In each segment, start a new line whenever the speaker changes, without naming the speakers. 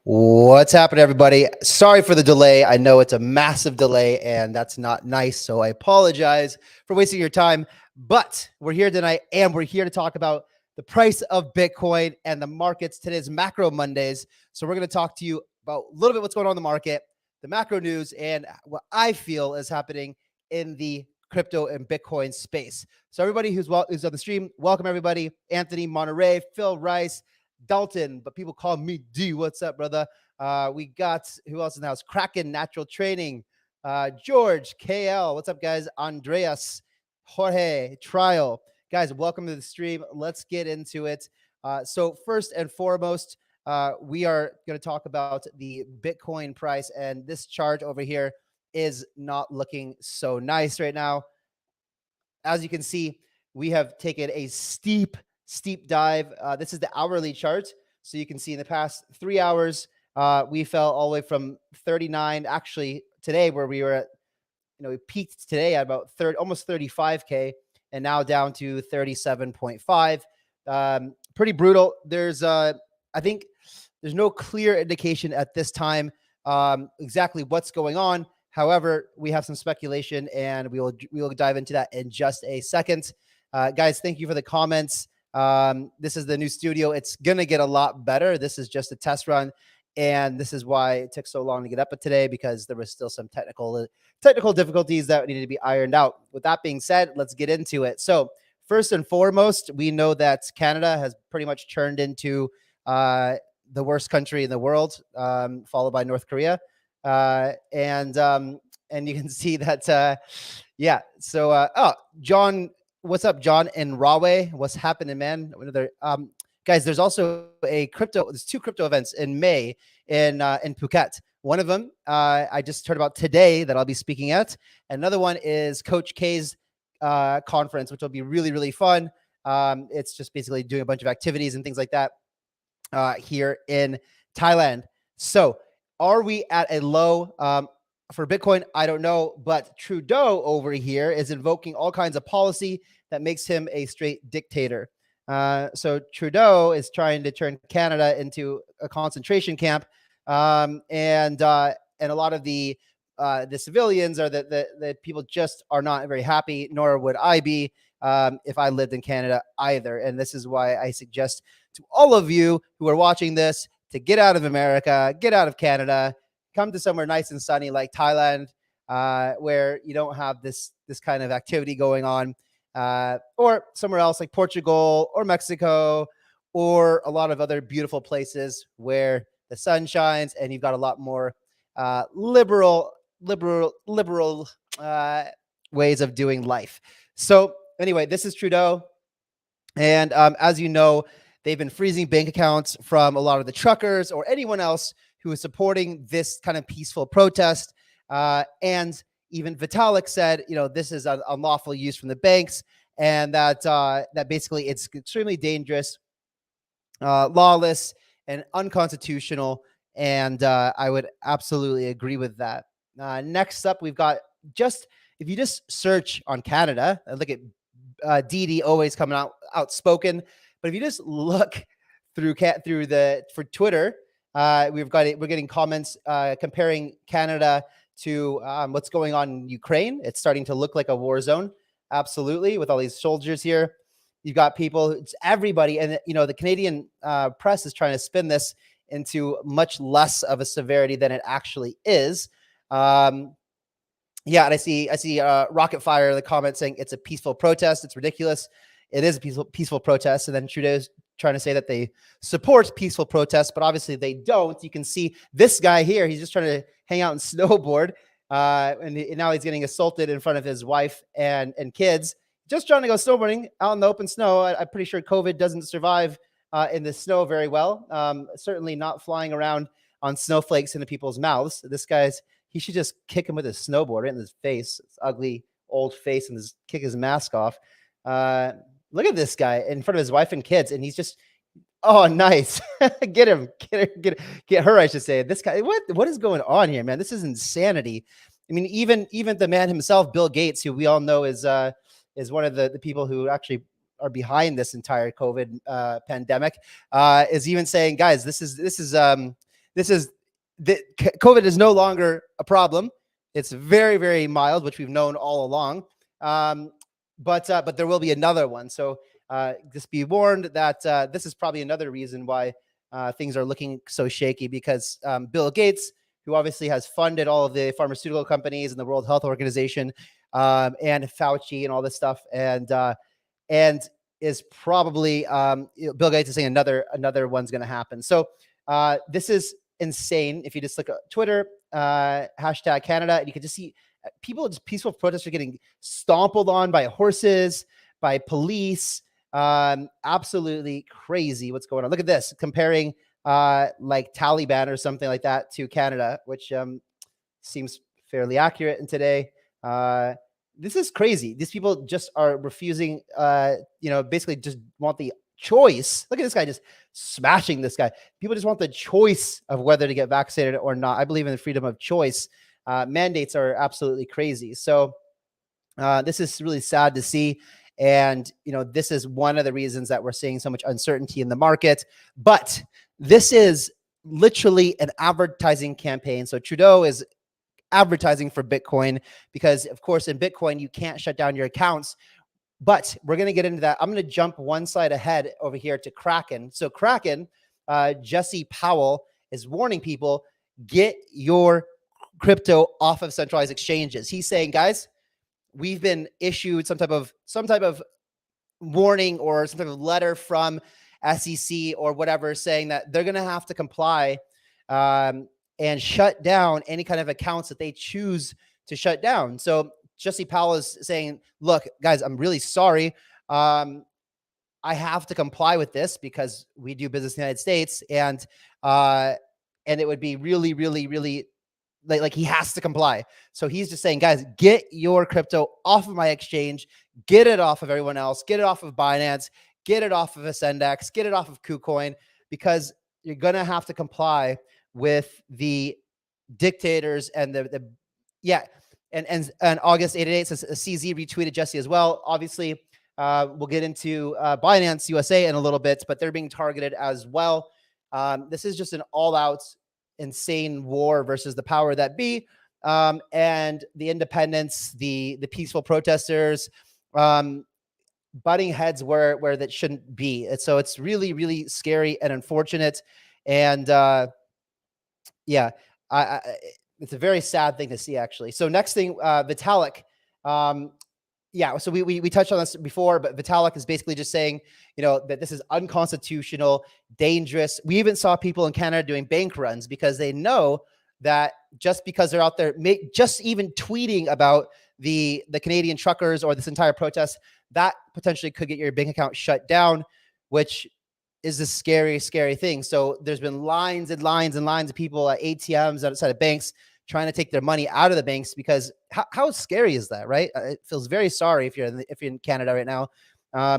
What's happening, everybody? Sorry for the delay. I know it's a massive delay, and that's not nice. So I apologize for wasting your time. But we're here tonight, and we're here to talk about the price of Bitcoin and the markets. Today's Macro Mondays. So we're going to talk to you about a little bit what's going on in the market, the macro news, and what I feel is happening in the crypto and Bitcoin space. So everybody who's on the stream, welcome everybody. Anthony Monterey, Phil Rice, Dalton, but people call me D. What's up, brother? We got, who else in the house? Kraken Natural Training, George, KL. What's up, guys? Andreas, Jorge, Trial. Guys, welcome to the stream. Let's get into it. So first and foremost, we are going to talk about the Bitcoin price, and this chart over here is not looking so nice right now. As you can see, we have taken a steep dive. This is the hourly chart. So you can see in the past 3 hours, we fell all the way from 39. Actually, today where we were at, we peaked today at about almost 35K, and now down to 37.5. Pretty brutal. I think there's no clear indication at this time exactly what's going on. However, we have some speculation, and we will dive into that in just a second. Guys, thank you for the comments. This is the new studio. It's going to get a lot better. This is just a test run. And this is why it took so long to get up today, because there was still some technical difficulties that needed to be ironed out. With that being said, let's get into it. So first and foremost, we know that Canada has pretty much turned into the worst country in the world, followed by North Korea. And you can see that, yeah. So, John, what's up, John in Rahway? What's happening, man? Another, guys, there's also there's two crypto events in May in Phuket. One of them, I just heard about today that I'll be speaking at. Another one is Coach K's conference, which will be really, really fun. It's just basically doing a bunch of activities and things like that here in Thailand. So are we at a low for Bitcoin? I don't know, but Trudeau over here is invoking all kinds of policy that makes him a straight dictator. So Trudeau is trying to turn Canada into a concentration camp, and a lot of the civilians are the people just are not very happy. Nor would I be if I lived in Canada either. And this is why I suggest to all of you who are watching this to get out of America, get out of Canada, come to somewhere nice and sunny like Thailand, where you don't have this kind of activity going on, or somewhere else like Portugal or Mexico, or a lot of other beautiful places where the sun shines and you've got a lot more liberal ways of doing life. So anyway, this is Trudeau, and as you know, they've been freezing bank accounts from a lot of the truckers or anyone else who is supporting this kind of peaceful protest. And even Vitalik said, this is an unlawful use from the banks, and that basically it's extremely dangerous, lawless, and unconstitutional. And I would absolutely agree with that. Next up, we've got if you just search on Canada, and look at Didi always coming out outspoken. But if you just look for Twitter, we're getting comments comparing Canada to what's going on in Ukraine. It's starting to look like a war zone, absolutely, with all these soldiers here. You've got people, it's everybody, and the Canadian press is trying to spin this into much less of a severity than it actually is. Yeah, and I see Rocket Fire in the comments saying it's a peaceful protest. It's ridiculous. It is a peaceful protest. And then Trudeau's trying to say that they support peaceful protests, but obviously they don't. You can see this guy here. He's just trying to hang out and snowboard. And now he's getting assaulted in front of his wife and kids, just trying to go snowboarding out in the open snow. I'm pretty sure COVID doesn't survive in the snow very well. Certainly not flying around on snowflakes into people's mouths. He should just kick him with his snowboard right in his face, his ugly old face, and just kick his mask off. Look at this guy in front of his wife and kids, and he's just, oh, nice. Get him, get her, I should say. This guy, what is going on here, man? This is insanity. I mean, even the man himself, Bill Gates, who we all know is one of the people who actually are behind this entire COVID pandemic, is even saying, guys, this is COVID is no longer a problem. It's very, very mild, which we've known all along. But there will be another one. So just be warned that this is probably another reason why things are looking so shaky, because Bill Gates, who obviously has funded all of the pharmaceutical companies and the World Health Organization, and Fauci and all this stuff, and is probably Bill Gates is saying another one's going to happen. So this is insane. If you just look at Twitter, hashtag Canada, and you can just see people, just peaceful protesters getting stompled on by horses, by police. Absolutely crazy what's going on. Look at this, comparing like Taliban or something like that to Canada, which seems fairly accurate in today. This is crazy. These people just are refusing, basically just want the choice. Look at this guy just smashing this guy. People just want the choice of whether to get vaccinated or not. I believe in the freedom of choice. Mandates are absolutely crazy. So this is really sad to see. And, this is one of the reasons that we're seeing so much uncertainty in the market. But this is literally an advertising campaign. So Trudeau is advertising for Bitcoin because, of course, in Bitcoin, you can't shut down your accounts. But we're going to get into that. I'm going to jump one slide ahead over here to Kraken. So Kraken, Jesse Powell is warning people, get your crypto off of centralized exchanges. He's saying, guys, we've been issued some type of warning or some type of letter from SEC or whatever, saying that they're going to have to comply and shut down any kind of accounts that they choose to shut down. So Jesse Powell is saying, look, guys, I'm really sorry. I have to comply with this because we do business in the United States, and it would be really, really, really like he has to comply. So he's just saying, guys, get your crypto off of my exchange, get it off of everyone else, get it off of Binance, get it off of Ascendex, get it off of KuCoin, because you're going to have to comply with the dictators and And August 888 says CZ retweeted Jesse as well. Obviously, we'll get into Binance USA in a little bit, but they're being targeted as well. This is just an all-out insane war versus the power that be, and the independents, the peaceful protesters, butting heads where that shouldn't be. And so it's really, really scary and unfortunate. And it's a very sad thing to see, actually. So next thing, Vitalik. So we touched on this before, but Vitalik is basically just saying, that this is unconstitutional, dangerous. We even saw people in Canada doing bank runs because they know that just because they're out there, just even tweeting about the Canadian truckers or this entire protest, that potentially could get your bank account shut down, which is a scary, scary thing. So there's been lines and lines and lines of people at ATMs outside of banks trying to take their money out of the banks, because how scary is that, right? It feels very sorry if you're in Canada right now.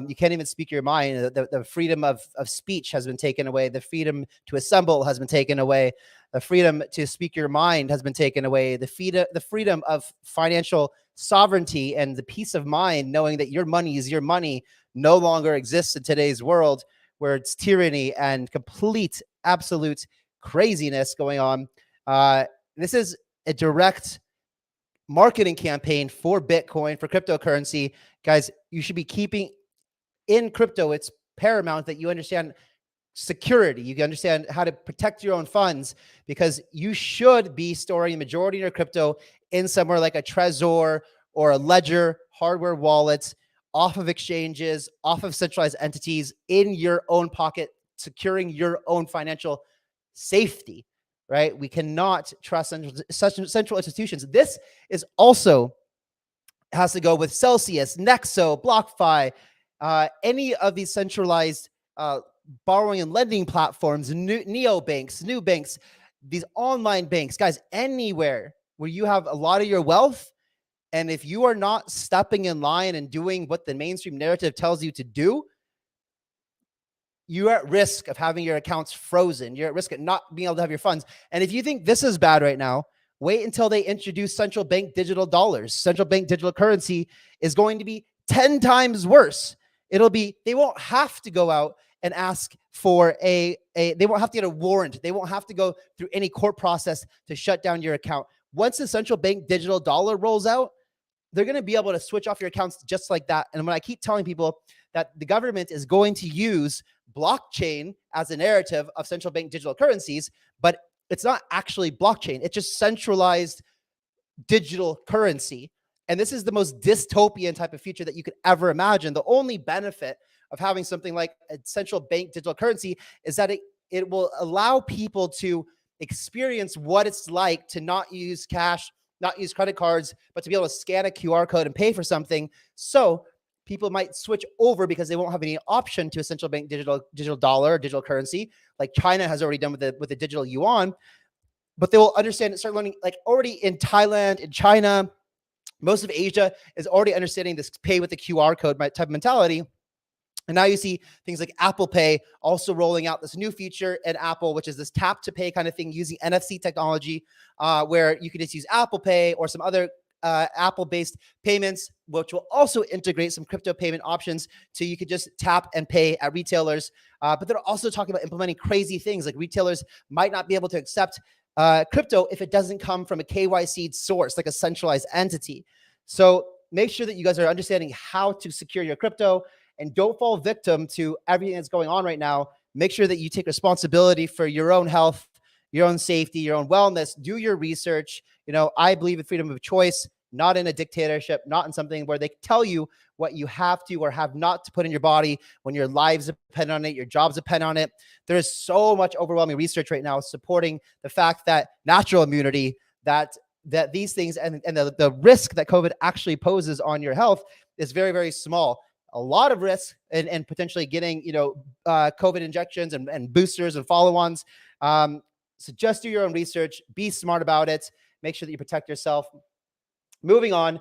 You can't even speak your mind. The freedom of speech has been taken away. The freedom to assemble has been taken away. The freedom to speak your mind has been taken away. The freedom of financial sovereignty and the peace of mind, knowing that your money is your money, no longer exists in today's world, where it's tyranny and complete, absolute craziness going on. This is a direct marketing campaign for Bitcoin, for cryptocurrency. Guys, you should be keeping in crypto. It's paramount that you understand security. You can understand how to protect your own funds, because you should be storing the majority of your crypto in somewhere like a Trezor or a Ledger hardware wallet, off of exchanges, off of centralized entities, in your own pocket, securing your own financial safety, right? We cannot trust such central institutions. This is also has to go with Celsius, Nexo, BlockFi, any of these centralized borrowing and lending platforms, neobanks, new banks, these online banks, guys, anywhere where you have a lot of your wealth. And if you are not stepping in line and doing what the mainstream narrative tells you to do, you're at risk of having your accounts frozen. You're at risk of not being able to have your funds. And if you think this is bad right now, wait until they introduce central bank digital dollars. Central bank digital currency is going to be 10 times worse. They won't have to go out and ask for a they won't have to get a warrant. They won't have to go through any court process to shut down your account. Once the central bank digital dollar rolls out, they're going to be able to switch off your accounts just like that. And when I keep telling people that the government is going to use blockchain as a narrative of central bank digital currencies, but it's not actually blockchain. It's just centralized digital currency. And this is the most dystopian type of future that you could ever imagine. The only benefit of having something like a central bank digital currency is that it will allow people to experience what it's like to not use cash, not use credit cards, but to be able to scan a QR code and pay for something. So people might switch over because they won't have any option to a central bank digital dollar or digital currency, like China has already done with the digital yuan. But they will understand and start learning, like already in Thailand, in China, most of Asia is already understanding this pay with the QR code type of mentality. And now you see things like Apple Pay also rolling out this new feature in Apple, which is this tap to pay kind of thing using NFC technology, where you can just use Apple Pay or some other Apple-based payments, which will also integrate some crypto payment options. So you could just tap and pay at retailers. But they're also talking about implementing crazy things, like retailers might not be able to accept crypto if it doesn't come from a KYC source, like a centralized entity. So make sure that you guys are understanding how to secure your crypto and don't fall victim to everything that's going on right now. Make sure that you take responsibility for your own health, your own safety, your own wellness. Do your research. I believe in freedom of choice, not in a dictatorship, not in something where they tell you what you have to or have not to put in your body when your lives depend on it, your jobs depend on it. There is so much overwhelming research right now supporting the fact that natural immunity, that these things and the risk that COVID actually poses on your health is very, very small. A lot of risk and potentially getting, COVID injections and boosters and follow-ons. So just do your own research, be smart about it, make sure that you protect yourself. Moving on.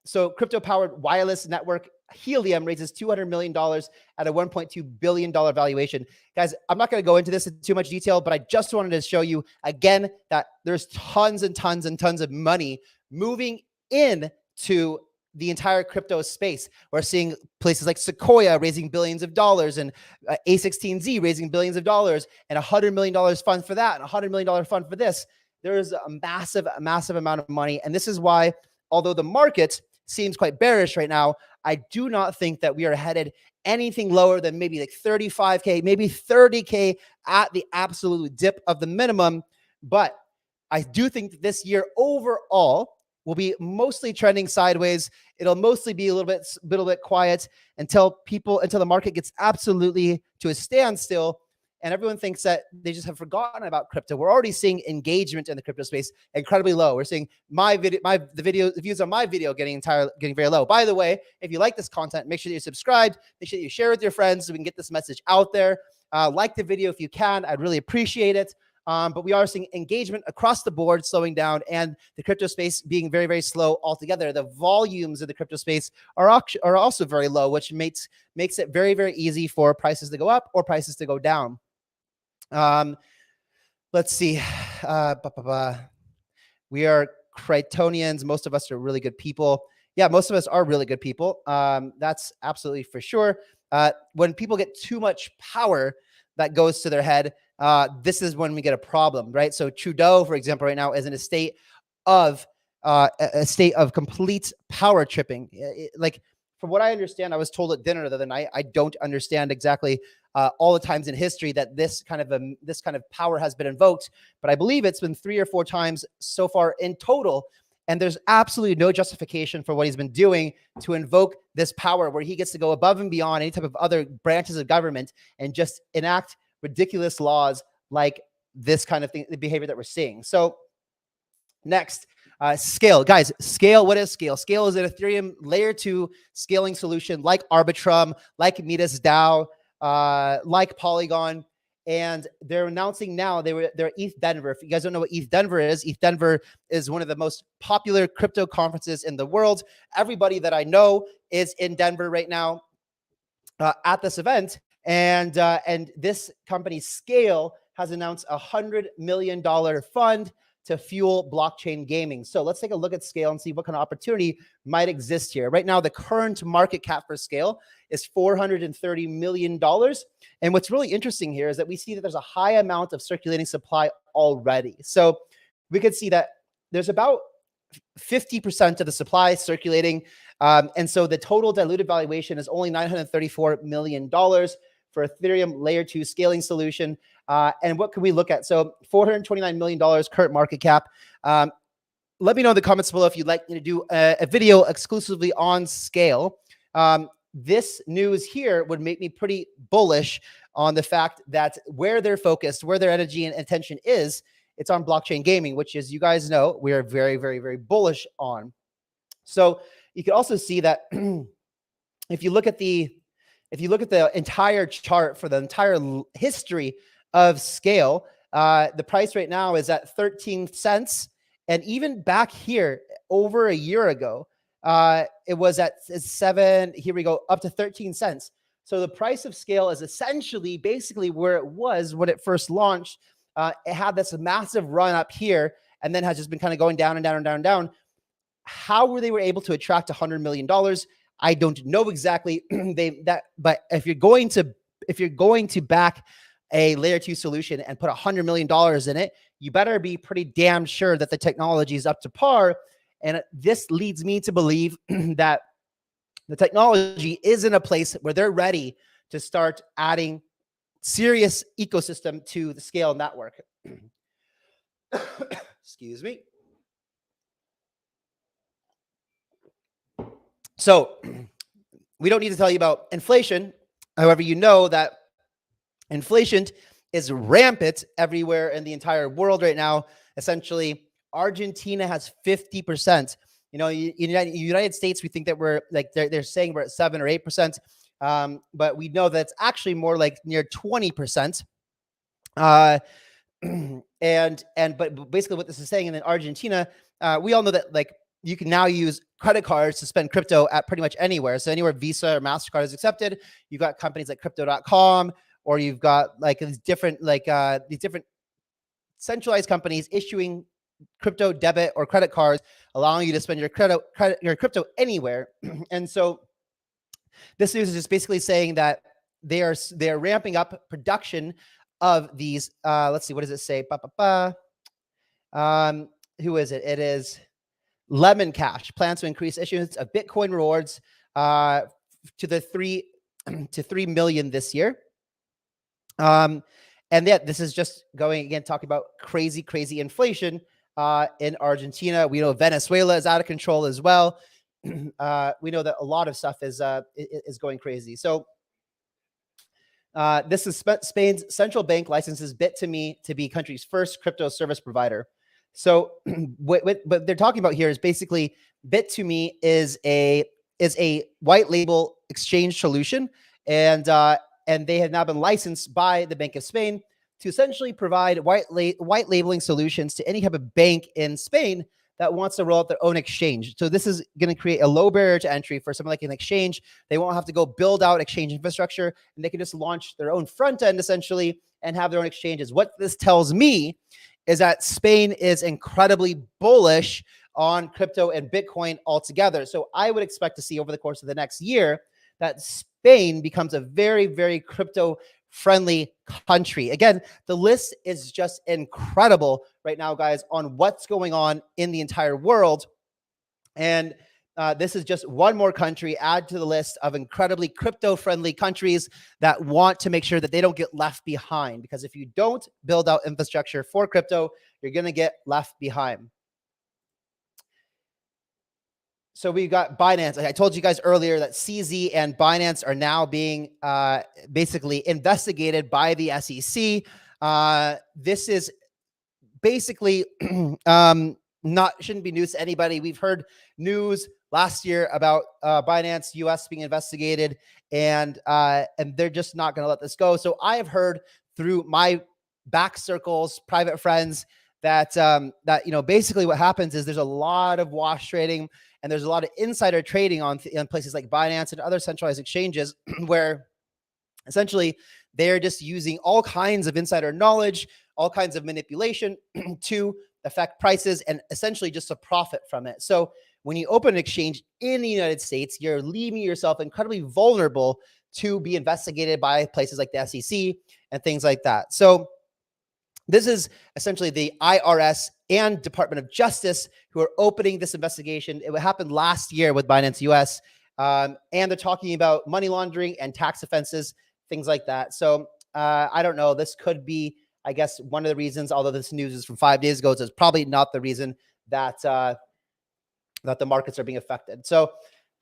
So crypto-powered wireless network Helium raises $200 million at a $1.2 billion valuation. Guys, I'm not going to go into this in too much detail, but I just wanted to show you again that there's tons and tons and tons of money moving into the entire crypto space. We're seeing places like Sequoia raising billions of dollars and A16Z raising billions of dollars and $100 million fund for that and $100 million fund for this. There is a massive amount of money. And this is why, although the market seems quite bearish right now, I do not think that we are headed anything lower than maybe like 35K, maybe 30K at the absolute dip of the minimum. But I do think that this year overall will be mostly trending sideways. It'll mostly be a little bit quiet until the market gets absolutely to a standstill. And everyone thinks that they just have forgotten about crypto. We're already seeing engagement in the crypto space incredibly low. We're seeing the views on my video getting very low. By the way, if you like this content, make sure that you're subscribed. Make sure that you share with your friends so we can get this message out there. Like the video if you can. I'd really appreciate it. But we are seeing engagement across the board slowing down and the crypto space being very, very slow altogether. The volumes of the crypto space are also very low, which makes it very, very easy for prices to go up or prices to go down. Let's see. We are Kryptonians. Most of us are really good people. Yeah, most of us are really good people. That's absolutely for sure. When people get too much power that goes to their head, this is when we get a problem, right? So Trudeau, for example, right now is in a state of complete power tripping. Like, from what I understand, I was told at dinner the other night, I don't understand exactly all the times in history that this kind of power has been invoked, but I believe it's been 3 or 4 times so far in total. And there's absolutely no justification for what he's been doing to invoke this power where he gets to go above and beyond any type of other branches of government and just enact ridiculous laws like this kind of thing, the behavior that we're seeing. So next, Skale. Guys, Skale, what is Skale? Skale is an Ethereum layer 2 scaling solution like Arbitrum, like Midas DAO, like Polygon. And they're announcing now they're ETH Denver. If you guys don't know what ETH Denver is one of the most popular crypto conferences in the world. Everybody that I know is in Denver right now at this event. And this company Skale has announced $100 million fund to fuel blockchain gaming. So let's take a look at Skale and see what kind of opportunity might exist here. Right now, the current market cap for Skale is $430 million. And what's really interesting here is that we see that there's a high amount of circulating supply already. So we could see that there's about 50% of the supply circulating. And so the total diluted valuation is only $934 million for Ethereum layer 2 scaling solution. And what can we look at? So $429 million current market cap. Let me know in the comments below if you'd like me to do a video exclusively on Skale. This news here would make me pretty bullish on the fact that where they're focused, where their energy and attention is, it's on blockchain gaming, which, as you guys know, we are very, very, very bullish on. So you can also see that if you look at the entire chart for the entire history of Skale, the price right now is at 13 cents. And even back here over a year ago, it was at 7, here we go, up to 13 cents. So the price of Skale is essentially basically where it was when it first launched. It had this massive run up here and then has just been kind of going down and down and down and down. How were they able to attract $100 million? I don't know exactly. But if you're going to back a layer 2 solution and put $100 million in it, you better be pretty damn sure that the technology is up to par. And this leads me to believe that the technology is in a place where they're ready to start adding serious ecosystem to the Skale network. Excuse me. So we don't need to tell you about inflation. However, you know that inflation is rampant everywhere in the entire world right now. Essentially, Argentina has 50%. You know, in the United States, we think that we're like they're saying we're at 7 or 8%, but we know that it's actually more like near 20%. But basically, what this is saying in Argentina, we all know that like you can now use credit cards to spend crypto at pretty much anywhere. So anywhere Visa or MasterCard is accepted, you've got companies like Crypto.com, or you've got like these different centralized companies issuing crypto debit or credit cards, allowing you to spend your crypto anywhere. And so this news is just basically saying that they're ramping up production of these. Let's see, what does it say? Who is it? It is Lemon Cash plans to increase issuance of Bitcoin rewards to 3 million this year. And yet this is just going again, talking about crazy inflation in Argentina. We know Venezuela is out of control as well. We know that a lot of stuff is going crazy. So this is Spain's central bank licenses Bit2Me to be country's first crypto service provider. So what they're talking about here is basically Bit2Me is a white label exchange solution, and they have now been licensed by the Bank of Spain to essentially provide white labeling solutions to any type of bank in Spain that wants to roll out their own exchange. So this is going to create a low barrier to entry for someone like an exchange. They won't have to go build out exchange infrastructure, and they can just launch their own front end essentially and have their own exchanges. What this tells me is that Spain is incredibly bullish on crypto and Bitcoin altogether. So I would expect to see over the course of the next year that Spain becomes a very, very crypto-friendly country. Again, the list is just incredible right now, guys, on what's going on in the entire world. And this is just one more country add to the list of incredibly crypto-friendly countries that want to make sure that they don't get left behind. Because if you don't build out infrastructure for crypto, you're going to get left behind. So we've got Binance. I told you guys earlier that CZ and Binance are now being basically investigated by the SEC. This is basically shouldn't be news to anybody. We've heard news last year about Binance US being investigated, and they're just not going to let this go. So I have heard through my back circles, private friends, that basically what happens is there's a lot of wash trading and there's a lot of insider trading on places like Binance and other centralized exchanges where essentially they're just using all kinds of insider knowledge, all kinds of manipulation to affect prices, and essentially just to profit from it. So when you open an exchange in the United States, you're leaving yourself incredibly vulnerable to be investigated by places like the SEC and things like that. So this is essentially the IRS and Department of Justice who are opening this investigation. It happened last year with Binance US, and they're talking about money laundering and tax offenses, things like that. So I don't know. This could be, I guess, one of the reasons, although this news is from 5 days ago, so it's probably not the reason that that the markets are being affected. So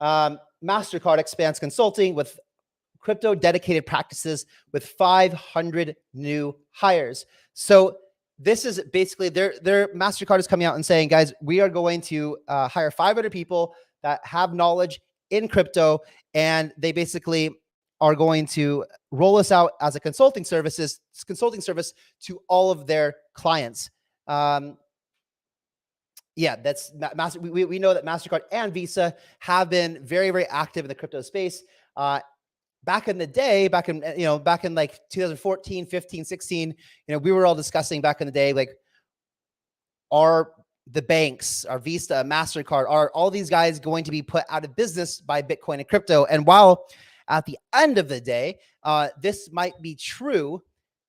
MasterCard expands consulting with crypto dedicated practices with 500 new hires. So this is basically their MasterCard is coming out and saying, guys, we are going to hire 500 people that have knowledge in crypto, and they basically are going to roll us out as a consulting service to all of their clients. Yeah, that's we know that MasterCard and Visa have been very, very active in the crypto space. Back in the day, back in like 2014, 15, 16, we were all discussing back in the day, like, are the banks, are Visa, MasterCard, are all these guys going to be put out of business by Bitcoin and crypto? And while at the end of the day, this might be true,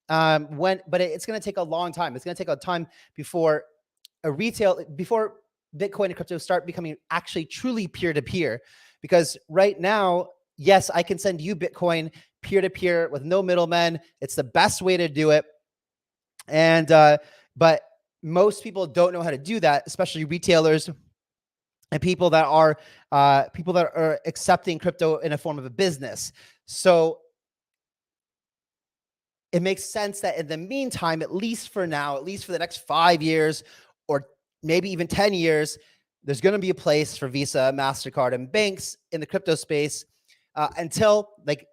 but it's going to take a long time. It's going to take a time before before Bitcoin and crypto start becoming actually truly peer-to-peer. Because right now, yes, I can send you Bitcoin peer-to-peer with no middlemen. It's the best way to do it. And but most people don't know how to do that, especially retailers and people that are accepting crypto in a form of a business. So it makes sense that in the meantime, at least for now, at least for the next 5 years or maybe even 10 years, there's going to be a place for Visa, MasterCard, and banks in the crypto space until like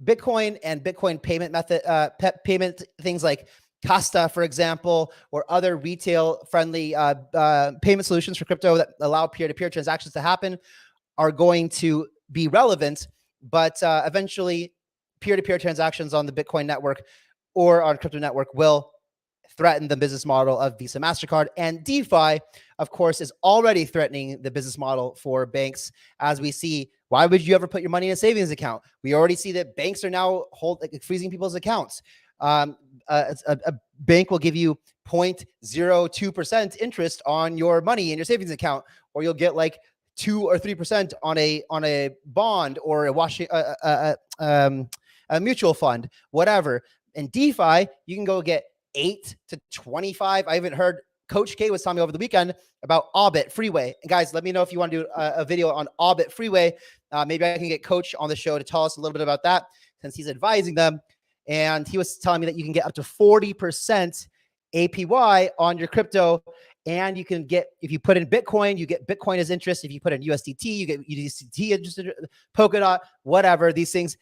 Bitcoin and Bitcoin payment method, payment things like Casta, for example, or other retail-friendly payment solutions for crypto that allow peer-to-peer transactions to happen are going to be relevant. But eventually, peer-to-peer transactions on the Bitcoin network or on crypto network will threaten the business model of Visa, MasterCard. And DeFi, of course, is already threatening the business model for banks. As we see, why would you ever put your money in a savings account? We already see that banks are now freezing people's accounts. A bank will give you 0.02% interest on your money in your savings account, or you'll get like 2 or 3% on a bond or a mutual fund, whatever. In DeFi, you can go get 8 to 25. I even heard Coach K was telling me over the weekend about Orbit Freeway. And guys, let me know if you want to do a video on Orbit Freeway. Maybe I can get Coach on the show to tell us a little bit about that, since he's advising them. And he was telling me that you can get up to 40% APY on your crypto. And you can get, if you put in Bitcoin, you get Bitcoin as interest. If you put in USDT, you get USDT interest, Polkadot, whatever, these things.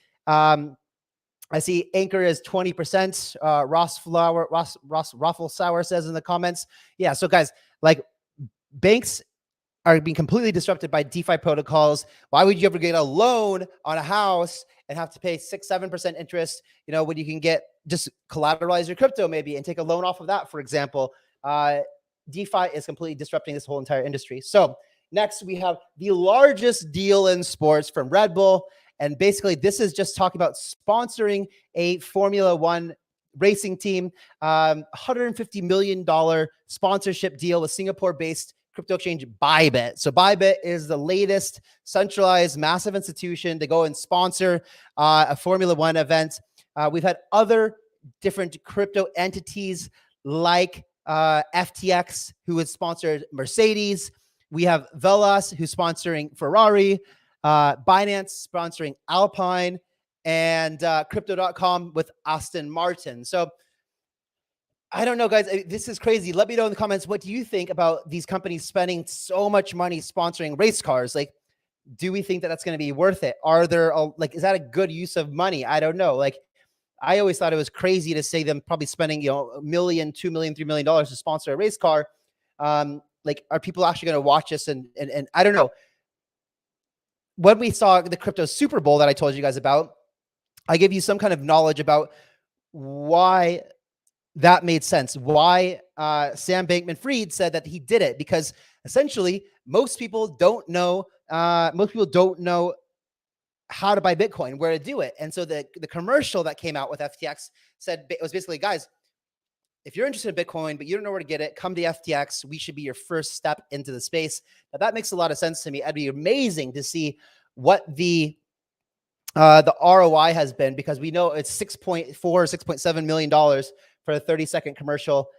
I see Anchor is 20%. Raffle Sour says in the comments. Yeah. So guys, like, banks are being completely disrupted by DeFi protocols. Why would you ever get a loan on a house and have to pay 6-7% interest, when you can just collateralize your crypto maybe and take a loan off of that, for example? DeFi is completely disrupting this whole entire industry. So next we have the largest deal in sports from Red Bull. And basically this is just talking about sponsoring a Formula One racing team, $150 million sponsorship deal with Singapore-based crypto exchange Bybit. So Bybit is the latest centralized massive institution to go and sponsor a Formula One event. We've had other different crypto entities like FTX, who has sponsored Mercedes. We have Velas, who's sponsoring Ferrari, Binance sponsoring Alpine, and Crypto.com with Aston Martin. So I don't know, guys. This is crazy. Let me know in the comments, what do you think about these companies spending so much money sponsoring race cars? Like, do we think that that's going to be worth it? Are there is that a good use of money? I don't know. Like, I always thought it was crazy to say them probably spending, $1 million, $2 million, $3 million to sponsor a race car. Like, are people actually going to watch this? And I don't know. When we saw the crypto Super Bowl that I told you guys about, I gave you some kind of knowledge about why that made sense. Why Sam Bankman-Fried said that he did it, because essentially most people don't know. Most people don't know how to buy Bitcoin, where to do it. And so the commercial that came out with FTX said, it was basically, guys, if you're interested in Bitcoin, but you don't know where to get it, come to FTX. We should be your first step into the space. Now that makes a lot of sense to me. It'd be amazing to see what the ROI has been, because we know it's $6.7 million for a 30-second commercial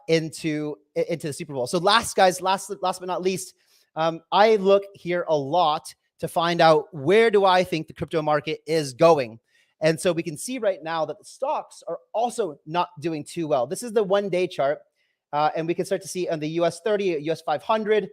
into the Super Bowl. So last but not least, I look here a lot to find out where do I think the crypto market is going. And so we can see right now that the stocks are also not doing too well. This is the 1-day chart. And we can start to see on the US 30, US 500,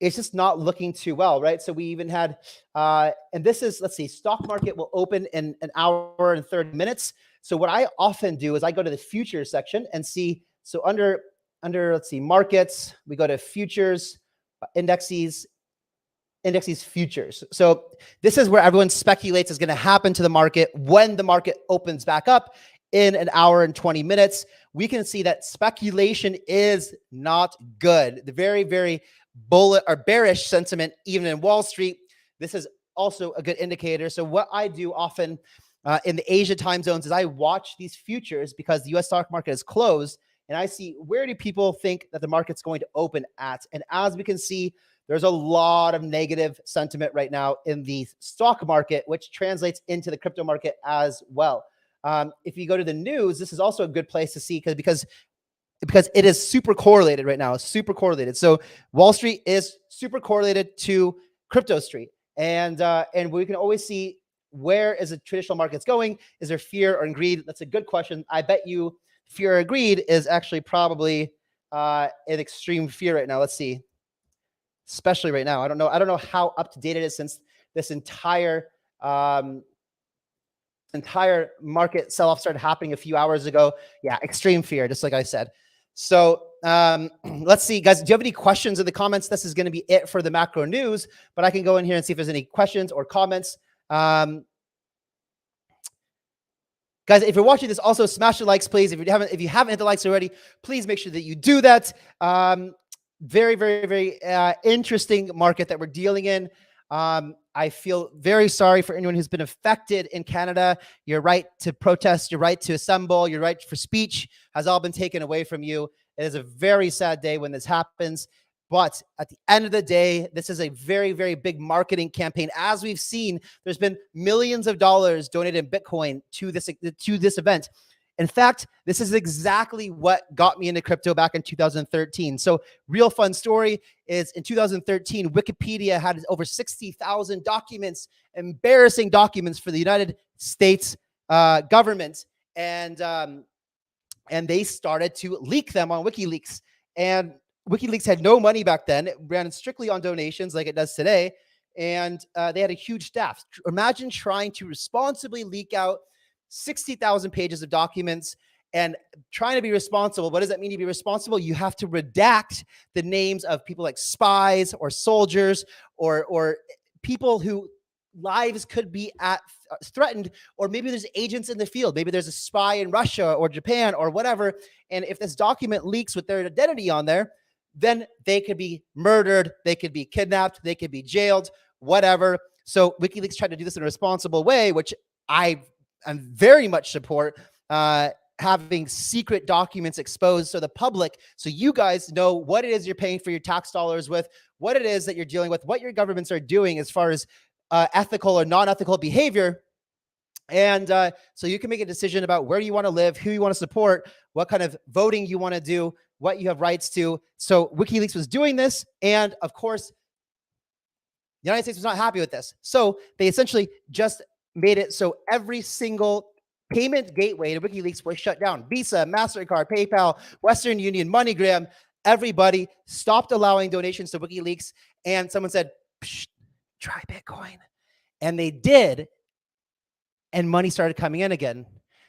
it's just not looking too well, right? So we even had, and this is, let's see, stock market will open in an hour and 30 minutes. So what I often do is I go to the futures section and see, so under, let's see, markets, we go to futures, indexes, futures. So this is where everyone speculates is going to happen to the market when the market opens back up in an hour and 20 minutes. We can see that speculation is not good. The very, very bullish or bearish sentiment, even in Wall Street. This is also a good indicator. So what I do often in the Asia time zones is I watch these futures, because the US stock market is closed, and I see where do people think that the market's going to open at. And as we can see, there's a lot of negative sentiment right now in the stock market, which translates into the crypto market as well. If you go to the news, this is also a good place to see, because it is super correlated right now. It's super correlated. So Wall Street is super correlated to Crypto Street, and we can always see where is the traditional markets going. Is there fear or greed? That's a good question. I bet you fear or greed is actually probably an extreme fear right now. Let's see. Especially right now. I don't know how up to date it is, since this entire market sell-off started happening a few hours ago. Yeah, extreme fear, just like I said. So let's see, guys, do you have any questions in the comments? This is going to be it for the macro news, but I can go in here and see if there's any questions or comments. Guys, if you're watching this, also smash the likes, please. If you haven't hit the likes already, please make sure that you do that. Very, very, very interesting market that we're dealing in. I feel very sorry for anyone who's been affected in Canada. Your right to protest, your right to assemble, your right for speech has all been taken away from you. It is a very sad day when this happens. But at the end of the day, this is a very, very big marketing campaign. As we've seen, there's been millions of dollars donated in Bitcoin to this event. In fact, this is exactly what got me into crypto back in 2013. So real fun story is in 2013, Wikipedia had over 60,000 documents, embarrassing documents for the United States government. And they started to leak them on WikiLeaks. And WikiLeaks had no money back then. It ran strictly on donations like it does today. And they had a huge staff. Imagine trying to responsibly leak out 60,000 pages of documents and trying to be responsible. What does that mean to be responsible? You have to redact the names of people like spies or soldiers or people who lives could be threatened, or maybe there's agents in the field. Maybe there's a spy in Russia or Japan or whatever. And if this document leaks with their identity on there, then they could be murdered, they could be kidnapped, they could be jailed, whatever. So WikiLeaks tried to do this in a responsible way, which I very much support, having secret documents exposed so the public, so you guys know what it is you're paying for your tax dollars with, what it is that you're dealing with, what your governments are doing as far as ethical or non-ethical behavior. And so you can make a decision about where you want to live, who you want to support, what kind of voting you want to do, what you have rights to. So WikiLeaks was doing this. And of course, the United States was not happy with this. So they essentially just made it so every single payment gateway to WikiLeaks was shut down. Visa, MasterCard, PayPal, Western Union, MoneyGram, everybody stopped allowing donations to WikiLeaks. And someone said, try Bitcoin. And they did. And money started coming in again.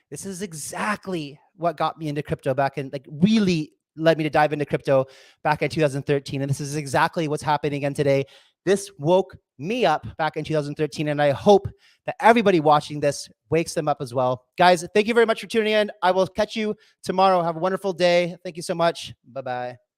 This is exactly what got me into crypto back in, like, really led me to dive into crypto back in 2013. And this is exactly what's happening again today. This woke me up back in 2013. And I hope that everybody watching this wakes them up as well. Guys, thank you very much for tuning in. I will catch you tomorrow. Have a wonderful day. Thank you so much. Bye-bye.